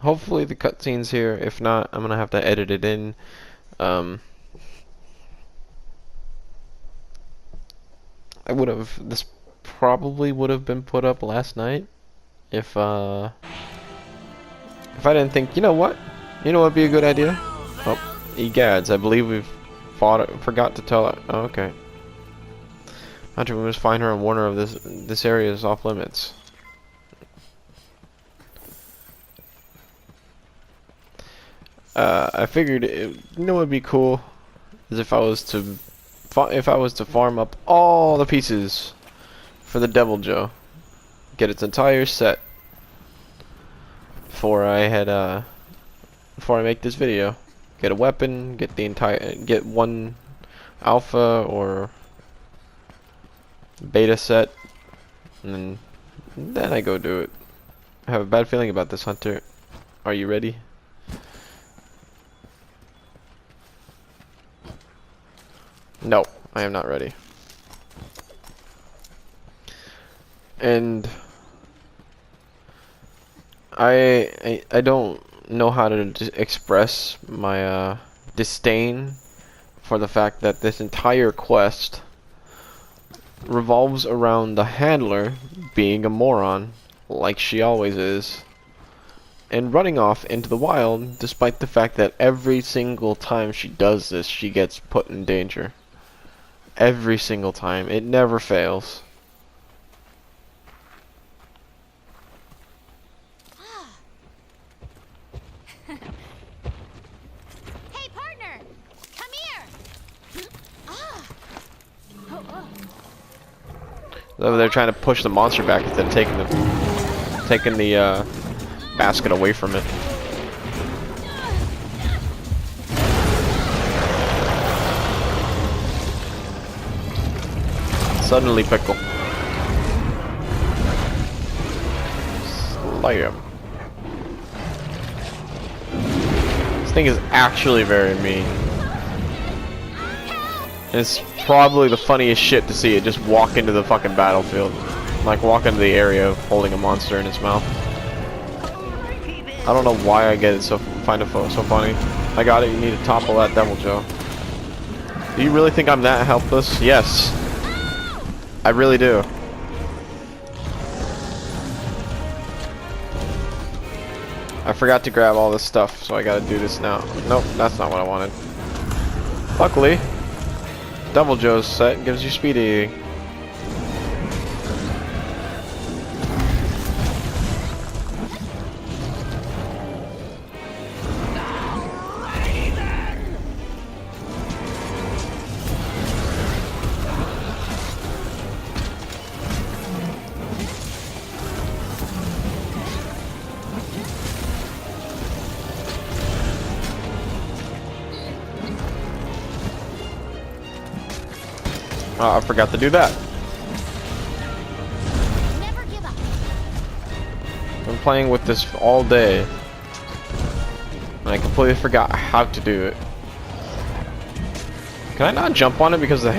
hopefully the cutscene's here. If not, I'm gonna have to edit it in. This probably would have been put up last night if I didn't think, you know what would be a good idea? Oh, egads, I believe we've forgot to tell her. Oh, okay. Hunter, we must find her and warn her of this area is off limits. I figured it'd be cool is if I was to farm up all the pieces for the deviljho, get its entire set before I make this video. Get a weapon, get one alpha or beta set, and then I go do it. I have a bad feeling about this, Hunter. Are you ready? No, I am not ready. And I don't know how to express my disdain for the fact that this entire quest revolves around the handler being a moron, like she always is, and running off into the wild despite the fact that every single time she does this, she gets put in danger. Every single time. It never fails. Hey, partner! Come here! They're trying to push the monster back instead of taking the basket away from it. Suddenly, pickle. Slam. This thing is actually very mean. And it's probably the funniest shit to see it just walk into the fucking battlefield. Like walk into the area holding a monster in its mouth. I don't know why I find it so funny. I got it, you need to topple that deviljho. Do you really think I'm that helpless? Yes. I really do. I forgot to grab all this stuff, so I gotta do this now. Nope, that's not what I wanted. Luckily, deviljho's set gives you speed eating. Oh, I forgot to do that. Never give up. I've been playing with this all day, and I completely forgot how to do it. Can I not jump on it because the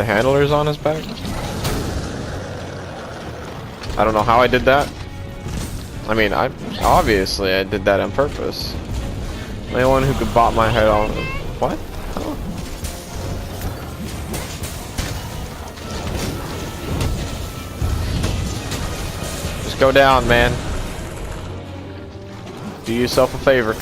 handler is on his back? I don't know how I did that. I mean, obviously I did that on purpose. The only one who could bop my head on. What? Huh? Just go down, man. Do yourself a favor.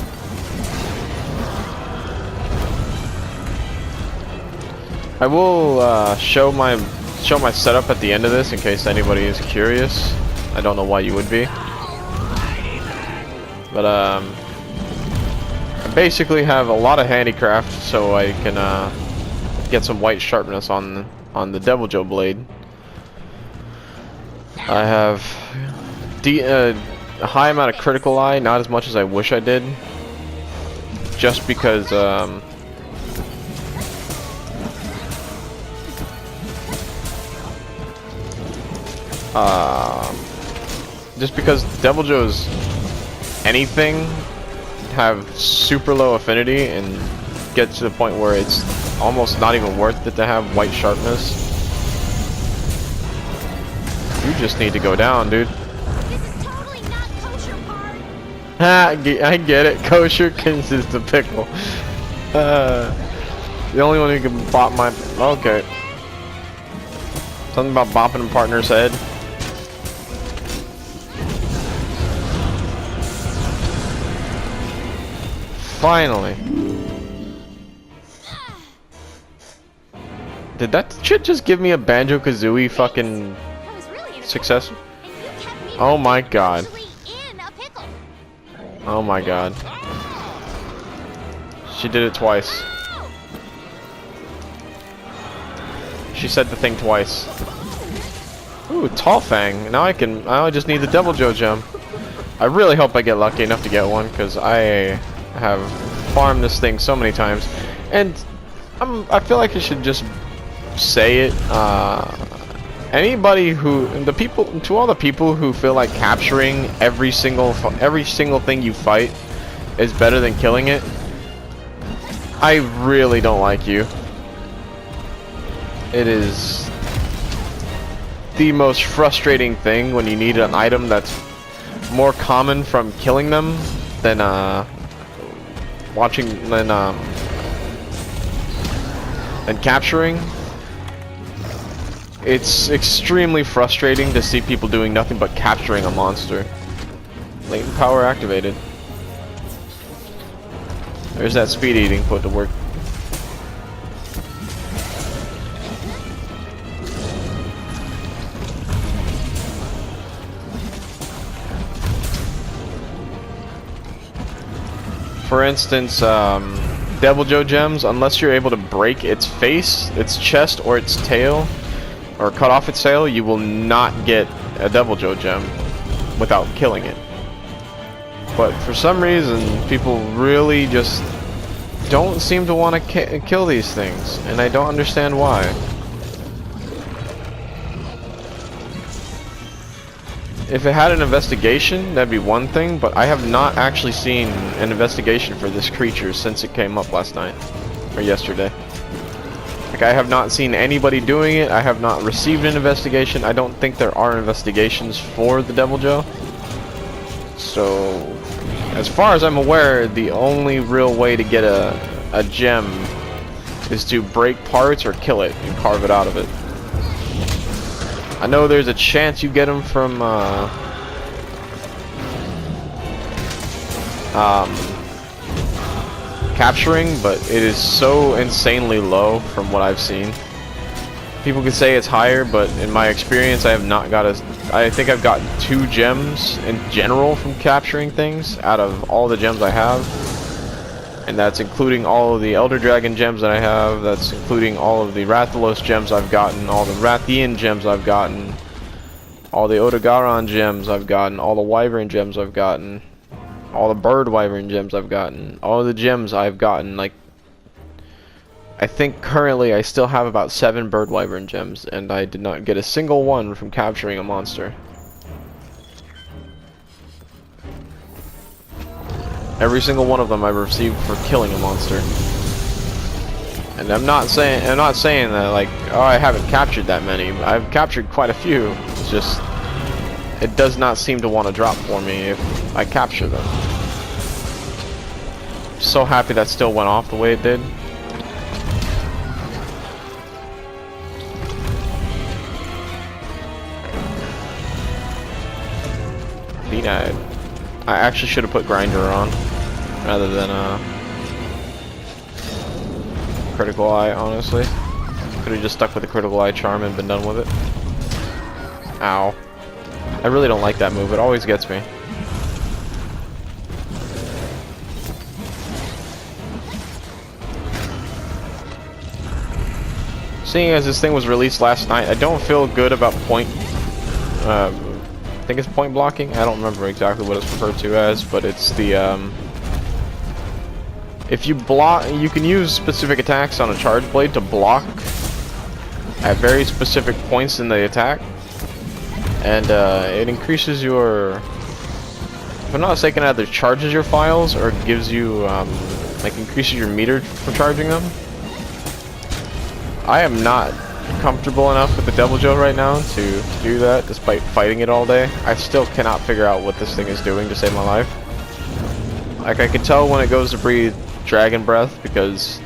I will show my setup at the end of this in case anybody is curious. I don't know why you would be, but I basically have a lot of handicraft, so I can get some white sharpness on the deviljho blade. I have a high amount of critical eye, not as much as I wish I did, just because deviljho's anything have super low affinity and get to the point where it's almost not even worth it to have white sharpness. You just need to go down, dude. This is totally not kosher, Park. I get it. Kosher consists of pickle. The only one who can bop my... Okay. Something about bopping a partner's head. Finally. Did that shit just give me a Banjo-Kazooie fucking I was really in a success? pickle, and you kept me Oh from my god. actually in a pickle. Oh my god. She did it twice. She said the thing twice. Ooh, Tall Fang. Now I just need the deviljho gem. I really hope I get lucky enough to get one, because I have farmed this thing so many times. And I feel like I should just say it. Anybody who, to all the people who feel like capturing every single thing you fight is better than killing it, I really don't like you. It is the most frustrating thing when you need an item that's more common from killing them than capturing. It's extremely frustrating to see people doing nothing but capturing a monster. Latent power activated. There's that speed eating put to work. For instance, deviljho gems, unless you're able to break its face, its chest, or its tail, or cut off its tail, you will not get a deviljho gem without killing it. But for some reason, people really just don't seem to want to kill these things, and I don't understand why. If it had an investigation, that'd be one thing, but I have not actually seen an investigation for this creature since it came up last night, or yesterday. Like, I have not seen anybody doing it, I have not received an investigation, I don't think there are investigations for the deviljho. So, as far as I'm aware, the only real way to get a gem is to break parts or kill it and carve it out of it. I know there's a chance you get them from capturing, but it is so insanely low from what I've seen. People could say it's higher, but in my experience, I have not got I think I've gotten 2 gems in general from capturing things out of all the gems I have. And that's including all of the Elder Dragon gems that I have, that's including all of the Rathalos gems I've gotten, all the Rathian gems I've gotten, all the Odogaron gems I've gotten, all the Wyvern gems I've gotten, all the Bird Wyvern gems I've gotten, all the gems I've gotten. Like, I think currently I still have about 7 Bird Wyvern gems, and I did not get a single one from capturing a monster. Every single one of them I've received for killing a monster. And I'm not saying that like, oh, I haven't captured that many. I've captured quite a few. It's just it does not seem to want to drop for me if I capture them. I'm so happy that still went off the way it did. Denied. I actually should have put Grinder on rather than Critical Eye, honestly. Could have just stuck with the Critical Eye charm and been done with it. Ow. I really don't like that move, it always gets me. Seeing as this thing was released last night, I don't feel good about I think it's point blocking. I don't remember exactly what it's referred to as, but it's the if you block, you can use specific attacks on a charge blade to block at very specific points in the attack, and it increases your, if I'm not mistaken, either charges your files or gives you like increases your meter for charging them. I am not comfortable enough with the deviljho right now to do that, despite fighting it all day. I still cannot figure out what this thing is doing to save my life. Like, I can tell when it goes to breathe dragon breath because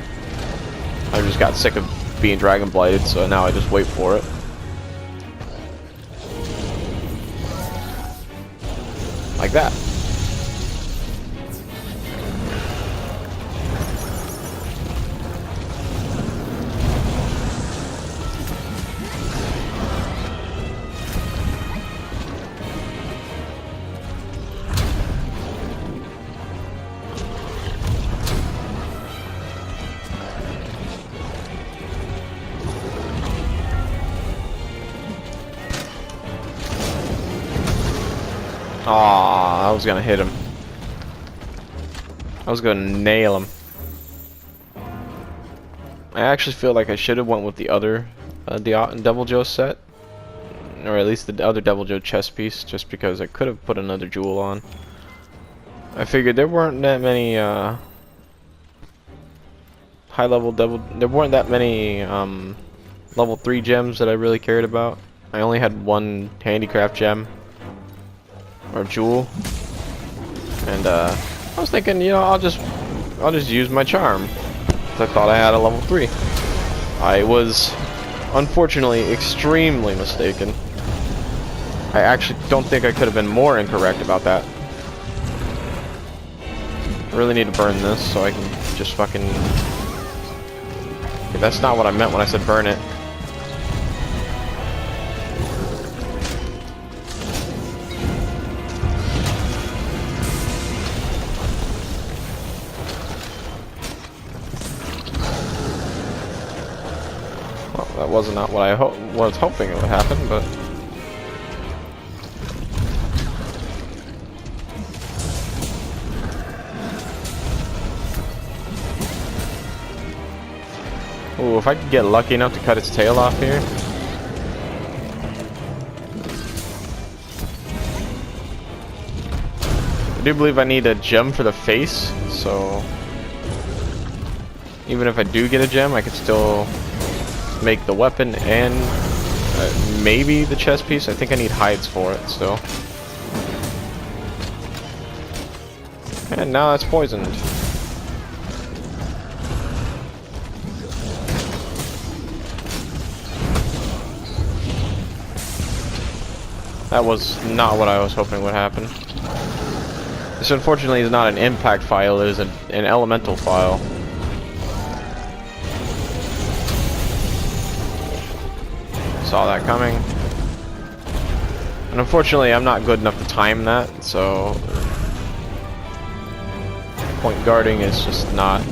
I just got sick of being dragon blighted, so now I just wait for it. Like that. Aw, I was gonna hit him. I was gonna nail him. I actually feel like I should have went with the other deviljho set, or at least the other deviljho chest piece, just because I could have put another jewel on. I figured there weren't that many high-level there weren't that many level 3 gems that I really cared about. I only had one handicraft gem or jewel, and I was thinking, you know, I'll just use my charm. I thought I had a level 3. I was unfortunately extremely mistaken. I actually don't think I could have been more incorrect about that. I really need to burn this so I can just fucking... Okay, that's not what I meant when I said burn it. That was not what I was hoping it would happen, but... Ooh, if I could get lucky enough to cut its tail off here... I do believe I need a gem for the face, so... Even if I do get a gem, I could still... make the weapon and maybe the chest piece. I think I need hides for it still. And now it's poisoned. That was not what I was hoping would happen. This unfortunately is not an impact file, it is an elemental file. Saw that coming. And unfortunately I'm not good enough to time that, so point guarding is just not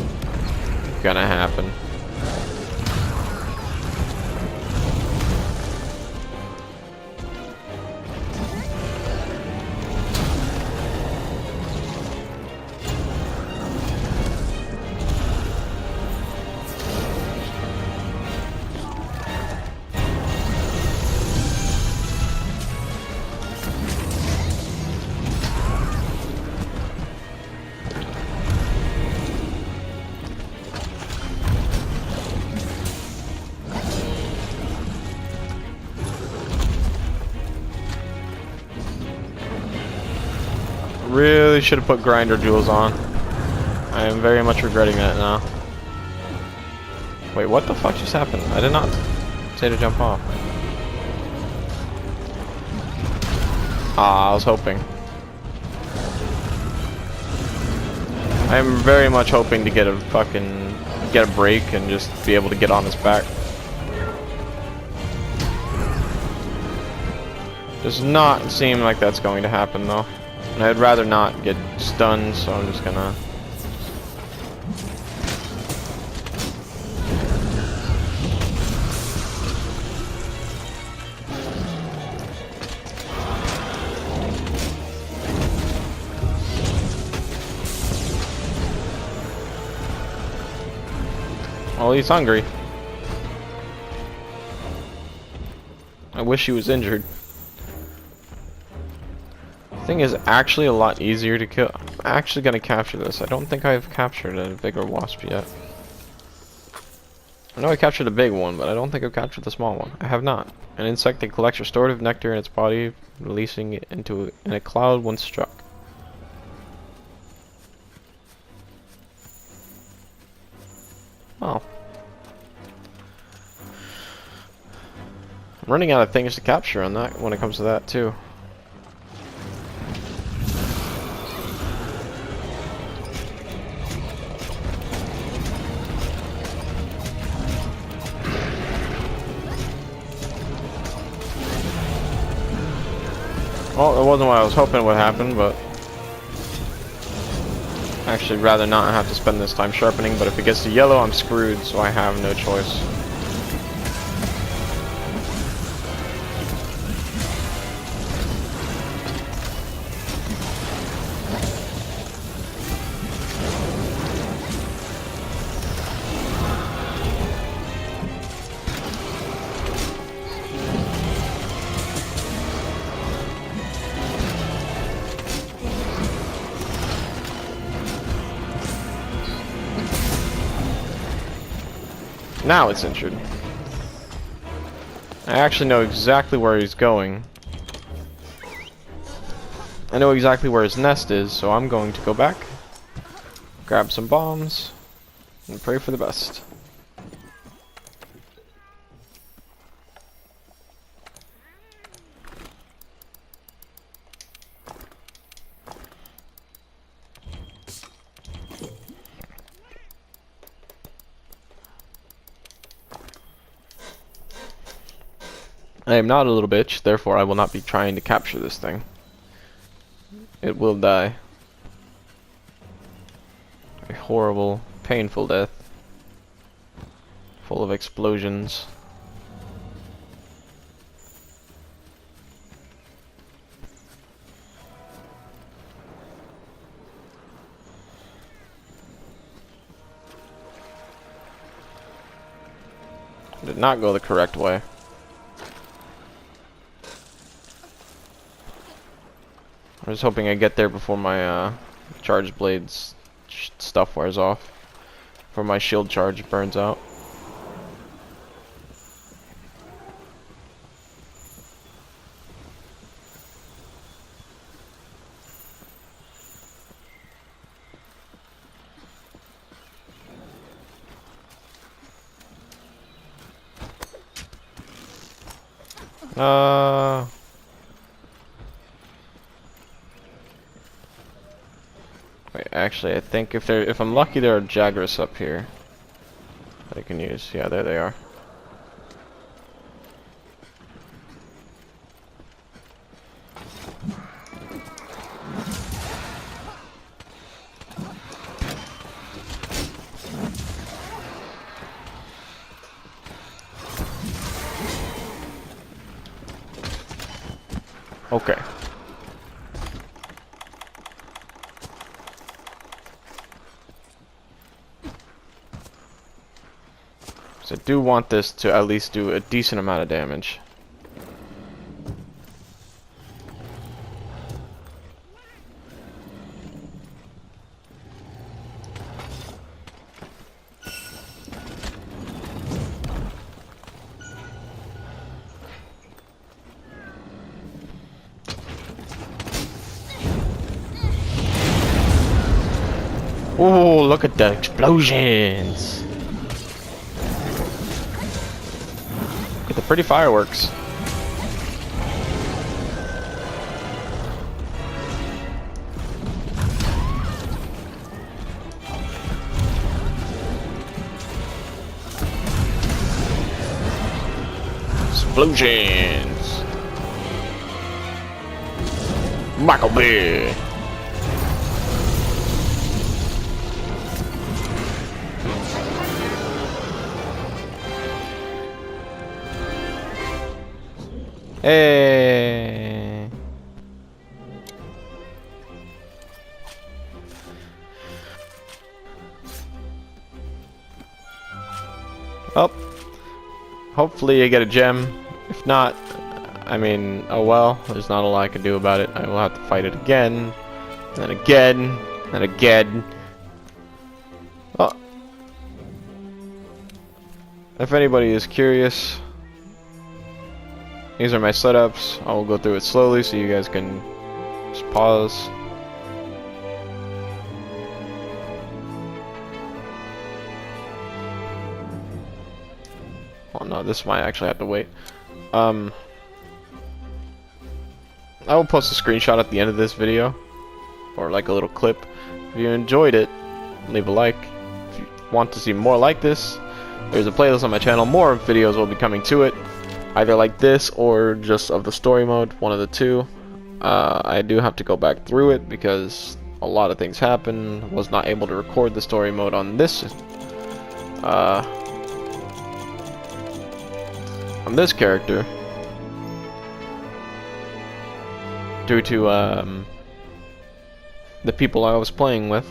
gonna happen. Really should have put grinder jewels on. I am very much regretting that now. Wait, what the fuck just happened? I did not say to jump off. Ah, I was hoping. I am very much hoping to get a break and just be able to get on his back. Does not seem like that's going to happen though. And I'd rather not get stunned, so I'm just gonna... Well, he's hungry. I wish he was injured. Thing is actually a lot easier to kill. I'm actually gonna capture this. I don't think I've captured a bigger wasp yet. I know I captured a big one, but I don't think I've captured the small one. I have not. An insect that collects restorative nectar in its body, releasing it in a cloud once struck. Oh. I'm running out of things to capture on that when it comes to that too. Well, that wasn't what I was hoping would happen, but actually rather not have to spend this time sharpening, but if it gets to yellow, I'm screwed, so I have no choice. Now it's injured. I actually know exactly where he's going. I know exactly where his nest is, so I'm going to go back, grab some bombs, and pray for the best. I am not a little bitch, therefore I will not be trying to capture this thing. It will die. A horrible, painful death. Full of explosions. Did not go the correct way. I was hoping I'd get there before my charge blades stuff wears off. Before my shield charge burns out. Wait, actually, I think if I'm lucky, there are Jagras up here that I can use. Yeah, there they are. Okay. So I do want this to at least do a decent amount of damage. Oh, look at the explosions! Look at the pretty fireworks. Explosions! Michael B. Hey. Well, hopefully you get a gem. If not, I mean, oh well, there's not a lot I can do about it. I will have to fight it again, and again, and again. Well, if anybody is curious, these are my setups. I will go through it slowly so you guys can just pause. no, this might actually have to wait. I will post a screenshot at the end of this video, or like a little clip. If you enjoyed it, leave a like. If you want to see more like this, there's a playlist on my channel. More videos will be coming to it, either like this or just of the story mode, one of the two. I do have to go back through it because a lot of things happen. Was not able to record the story mode on this character due to the people I was playing with.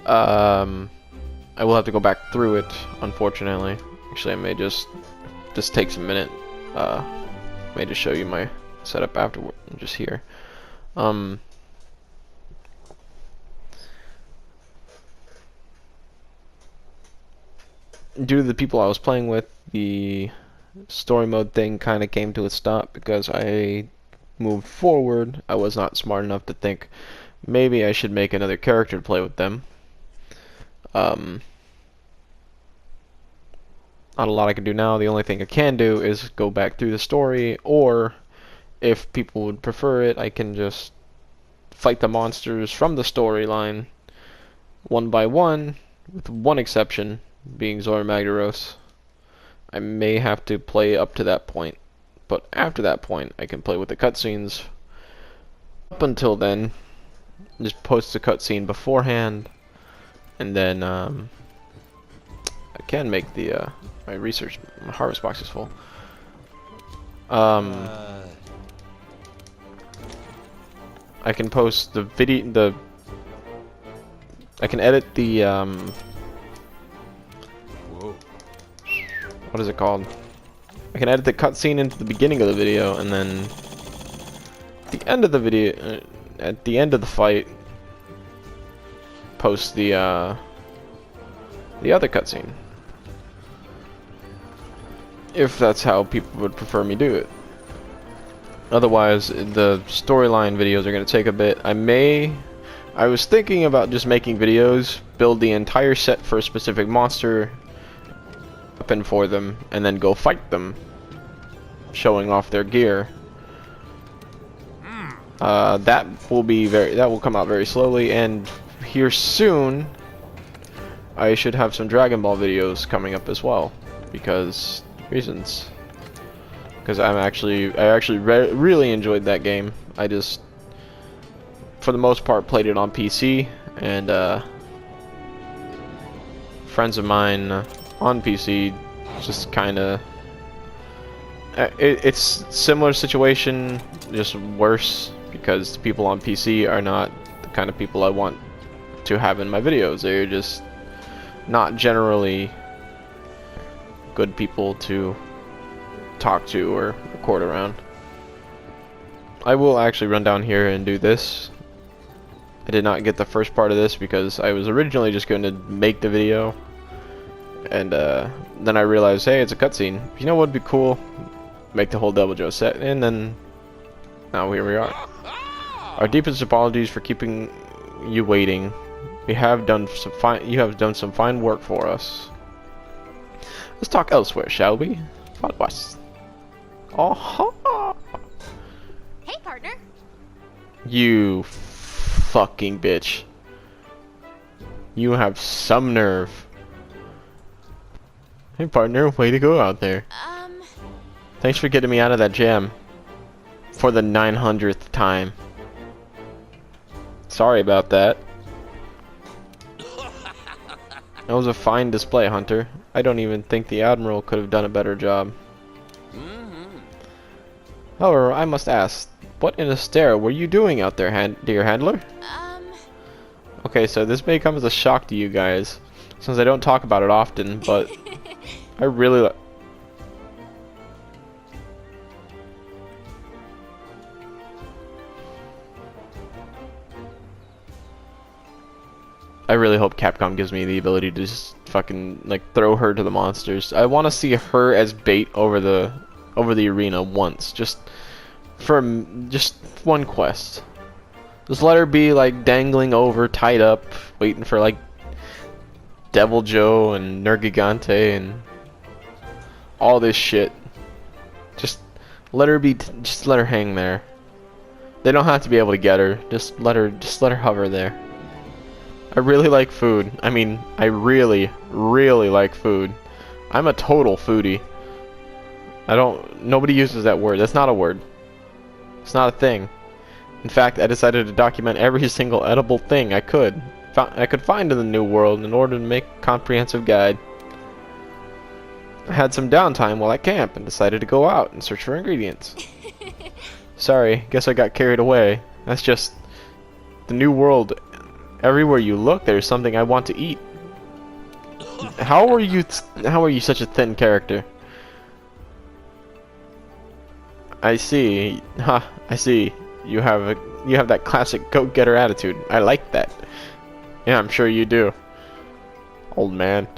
I will have to go back through it, unfortunately. Actually, I may just takes a minute. May just show you my setup afterward, just here. Due to the people I was playing with, the story mode thing kind of came to a stop because I moved forward. I was not smart enough to think maybe I should make another character to play with them. Not a lot I can do now. The only thing I can do is go back through the story, or if people would prefer it, I can just fight the monsters from the storyline one by one, with one exception being Zora Magdaros. I may have to play up to that point, but after that point I can play with the cutscenes. Up until then, just post the cutscene beforehand, and then I can make the my harvest box is full. I can post the video, I can edit the what is it called? I can edit the cutscene into the beginning of the video, and then at the end of the video, at the end of the fight, post the other cutscene. If that's how people would prefer me do it. Otherwise, the storyline videos are going to take a bit. I was thinking about just making videos, build the entire set for a specific monster, weapon for them, and then go fight them, showing off their gear. That will come out very slowly, and here soon I should have some Dragon Ball videos coming up as well, because I actually really enjoyed that game. I just, for the most part, played it on PC, and friends of mine on PC just kind of, it's similar situation, just worse, because the people on PC are not the kind of people I want to have in my videos. They're just not generally good people to talk to or record around. I will actually run down here and do this. I did not get the first part of this because I was originally just going to make the video, and then I realized, hey, it's a cutscene. You know what would be cool? Make the whole deviljho set, and then now here we are. Our deepest apologies for keeping you waiting. You have done some fine work for us. Let's talk elsewhere, shall we? What was? Oh, Hey, partner. you fucking bitch. You have some nerve. Hey, partner, way to go out there. Thanks for getting me out of that jam. For the 900th time. Sorry about that. That was a fine display, Hunter. I don't even think the Admiral could have done a better job. However, I must ask, what in a stare were you doing out there, dear handler? Okay, so this may come as a shock to you guys, since I don't talk about it often, but I really hope Capcom gives me the ability to just fucking like throw her to the monsters. I want to see her as bait over the arena once, just for just one quest. Just let her be like dangling over, tied up, waiting for like deviljho and Nergigante and all this shit. Just let her be. Just let her hang there. They don't have to be able to get her. Just let her hover there. I really like food. I mean, I really, really like food. I'm a total foodie. Nobody uses that word. That's not a word. It's not a thing. In fact, I decided to document every single edible thing I could find in the New World in order to make a comprehensive guide. I had some downtime while at camp and decided to go out and search for ingredients. Sorry, guess I got carried away. That's just the New World. Everywhere you look, there's something I want to eat. How are you such a thin character? I see. I see. You have that classic go-getter attitude. I like that. Yeah, I'm sure you do. Old man.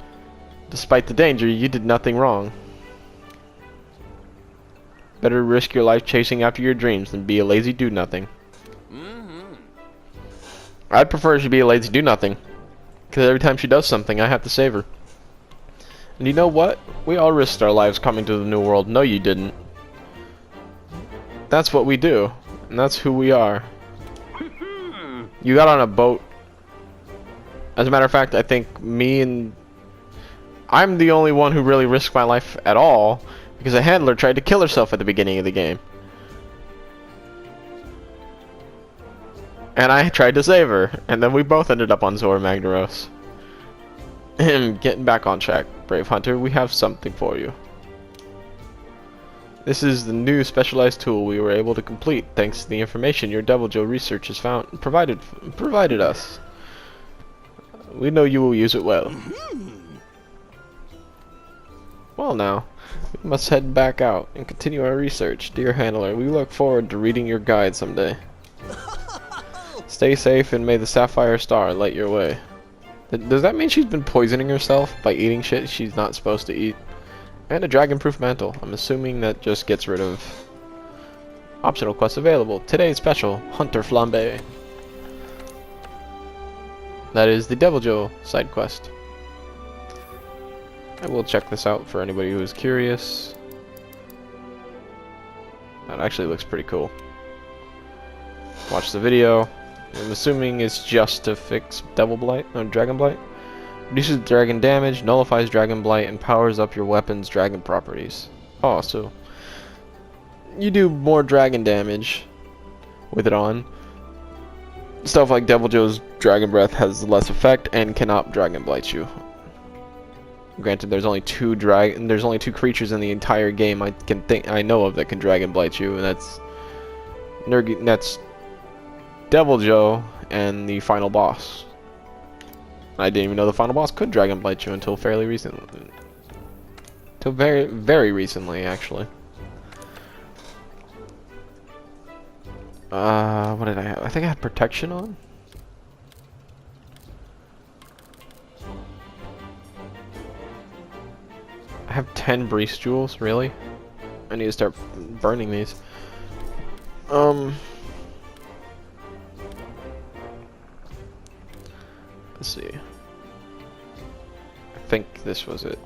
Despite the danger, you did nothing wrong. Better risk your life chasing after your dreams than be a lazy do-nothing. I'd prefer she be a lazy do-nothing. Because every time she does something, I have to save her. And you know what? We all risked our lives coming to the New World. No, you didn't. That's what we do. And that's who we are. You got on a boat. As a matter of fact, I think I'm the only one who really risked my life at all, because a handler tried to kill herself at the beginning of the game. And I tried to save her, and then we both ended up on Zora Magdaros. Getting back on track, Brave Hunter, we have something for you. This is the new specialized tool we were able to complete thanks to the information your deviljho research has provided us. We know you will use it well. Well now, we must head back out and continue our research. Dear handler, we look forward to reading your guide someday. Stay safe and may the Sapphire Star light your way. Does that mean she's been poisoning herself by eating shit she's not supposed to eat? And a dragon-proof mantle. I'm assuming that just gets rid of optional quests available. Today's special, Hunter Flambe. That is the deviljho side quest. I will check this out for anybody who is curious. That actually looks pretty cool. Watch the video. I'm assuming it's just to fix Devil Blight or Dragon Blight. Reduces dragon damage, nullifies Dragon Blight, and powers up your weapon's dragon properties. Oh, so you do more dragon damage with it on. Stuff like deviljho's Dragon Breath has less effect and cannot Dragon Blight you. Granted, there's only two creatures in the entire game I know of that can Dragon Blight you, and that's deviljho and the final boss. I didn't even know the final boss could Dragon Blight you until fairly recently. Until very, very recently, actually. What did I have? I think I had protection on. I have 10 Breeze Jewels, really? I need to start burning these. Let's see. I think this was it.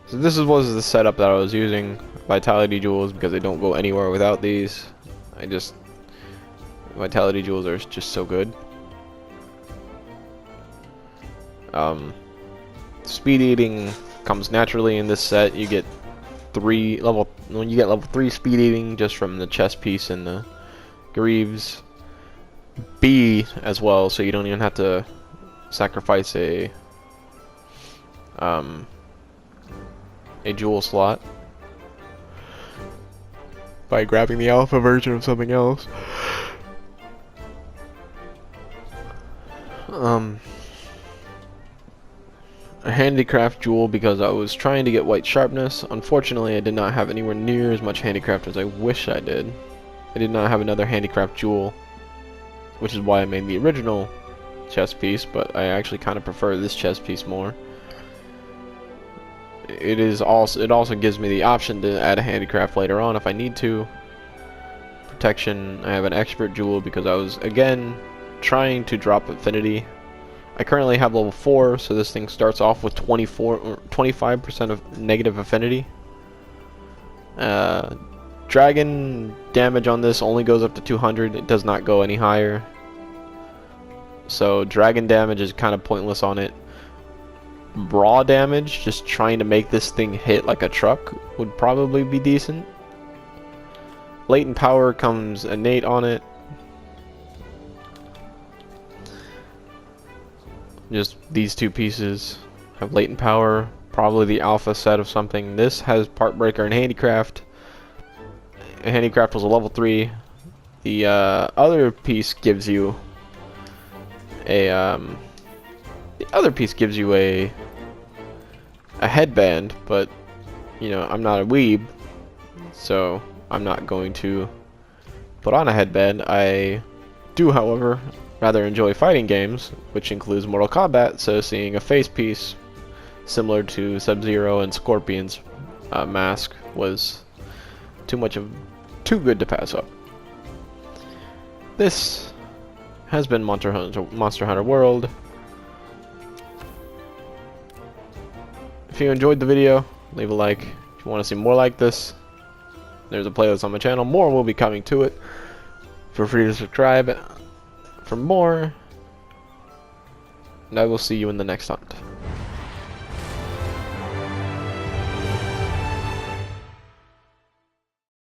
So this was the setup that I was using. Vitality Jewels, because they don't go anywhere without these. Vitality Jewels are just so good. Speed eating comes naturally in this set. You get level 3 speed eating just from the chest piece and the greaves. B as well, so you don't even have to sacrifice a jewel slot by grabbing the alpha version of something else. A handicraft jewel because I was trying to get white sharpness. Unfortunately, I did not have anywhere near as much handicraft as I wish I did. I did not have another handicraft jewel, which is why I made the original chest piece, but I actually kind of prefer this chest piece more. It also gives me the option to add a handicraft later on if I need to. Protection, I have an expert jewel because I was again trying to drop affinity. I currently have level 4, so this thing starts off with 25% of negative affinity. Dragon damage on this only goes up to 200. It does not go any higher. So dragon damage is kind of pointless on it. Raw damage, just trying to make this thing hit like a truck, would probably be decent. Latent power comes innate on it. Just these two pieces have latent power, probably the alpha set of something. This has part breaker and handicraft. Handicraft was a level 3. The other piece gives you a headband, but you know, I'm not a weeb, so I'm not going to put on a headband. I do, however, rather enjoy fighting games, which includes Mortal Kombat, so seeing a face piece similar to Sub-Zero and Scorpion's mask was too good to pass up. This has been Monster Hunter World. If you enjoyed the video, leave a like. If you want to see more like this, there's a playlist on my channel. More will be coming to it. Feel free to subscribe for more, and I will see you in the next hunt.